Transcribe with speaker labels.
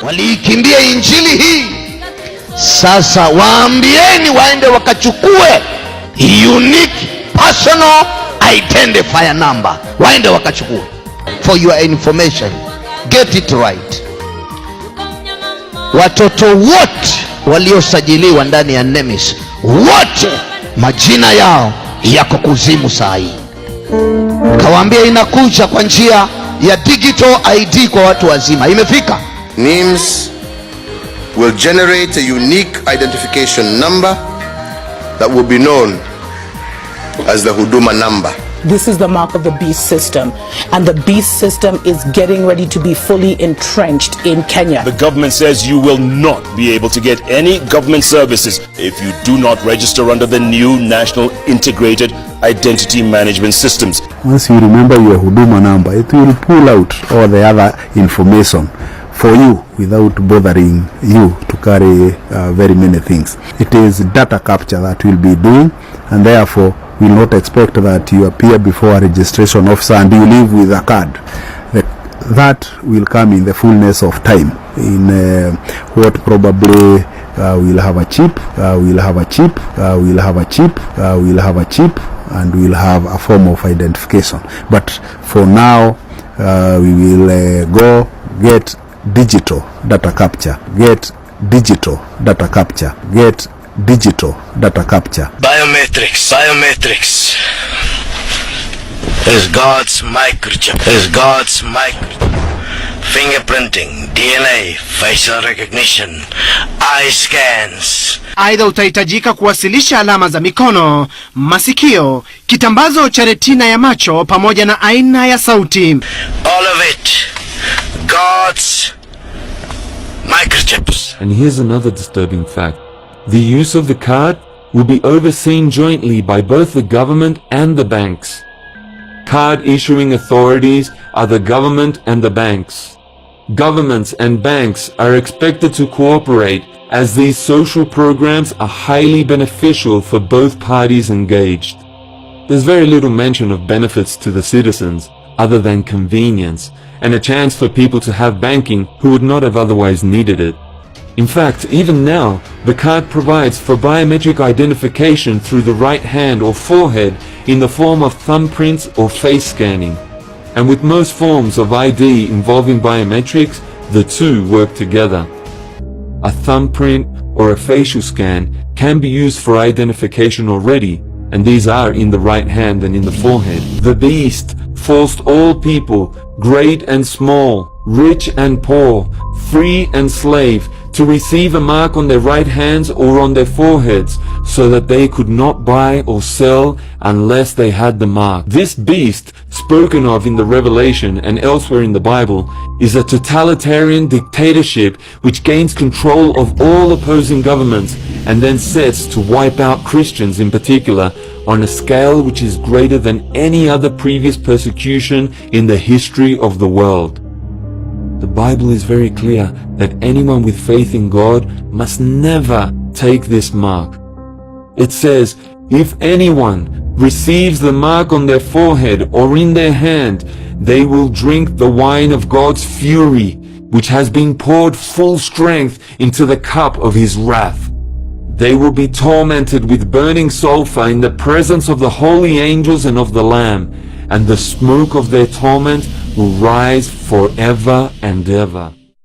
Speaker 1: waliikimbia injili hii. Sasa waambieni waende wakachukue unique personal identifier number, waende wakachukue. For your information, get it right. Watoto wote waliosajiliwa ndani ya NEMIS, wote majina yao yako kuzimu saa hii. Kawaambia inakuja kwa njia ya digital ID kwa watu wazima. Imefika.
Speaker 2: NIMS will generate a unique identification number that will be known as the Huduma number.
Speaker 3: This is the mark of the beast system, and the beast system is getting ready to be fully entrenched in Kenya.
Speaker 4: The government says you will not be able to get any government services if you do not register under the new National Integrated Identity Management Systems.
Speaker 5: Once you remember your Huduma number, it will pull out all the other information for you without bothering you to carry very many things. It is data capture that we'll be doing, and therefore will not expect that you appear before a registration officer and you leave with a card. That will come in the fullness of time, in what probably we'll have a chip, we'll have a chip, we'll have a chip, we'll have a chip, and we'll have a form of identification. But for now, we will go get digital data capture, get digital data capture, get digital data capture.
Speaker 6: Biometrics is God's microchip, fingerprinting, DNA, facial recognition, eye scans.
Speaker 7: Aidha utahitajika kuwasilisha alama za mikono, masikio, kitambazo cha retina ya macho pamoja na aina ya sauti.
Speaker 6: All of it, God's microchips.
Speaker 8: And here's another disturbing fact. The use of the card will be overseen jointly by both the government and the banks. Card issuing authorities are the government and the banks. Governments and banks are expected to cooperate, as these social programs are highly beneficial for both parties engaged. There's very little mention of benefits to the citizens other than convenience and a chance for people to have banking who would not have otherwise needed it. In fact, even now, the card provides for biometric identification through the right hand or forehead in the form of thumbprints or face scanning. And with most forms of ID involving biometrics, the two work together. A thumbprint or a facial scan can be used for identification already, and these are in the right hand and in the forehead. The beast forced all people, great and small, rich and poor, free and slave, to receive a mark on their right hands or on their foreheads, so that they could not buy or sell unless they had the mark. This beast, spoken of in the Revelation and elsewhere in the Bible, is a totalitarian dictatorship which gains control of all opposing governments and then sets to wipe out Christians in particular on a scale which is greater than any other previous persecution in the history of the world. The Bible is very clear that anyone with faith in God must never take this mark. It says, if anyone receives the mark on their forehead or in their hand, they will drink the wine of God's fury, which has been poured full strength into the cup of his wrath. They will be tormented with burning sulfur in the presence of the holy angels and of the Lamb, and the smoke of their torment will rise forever and ever.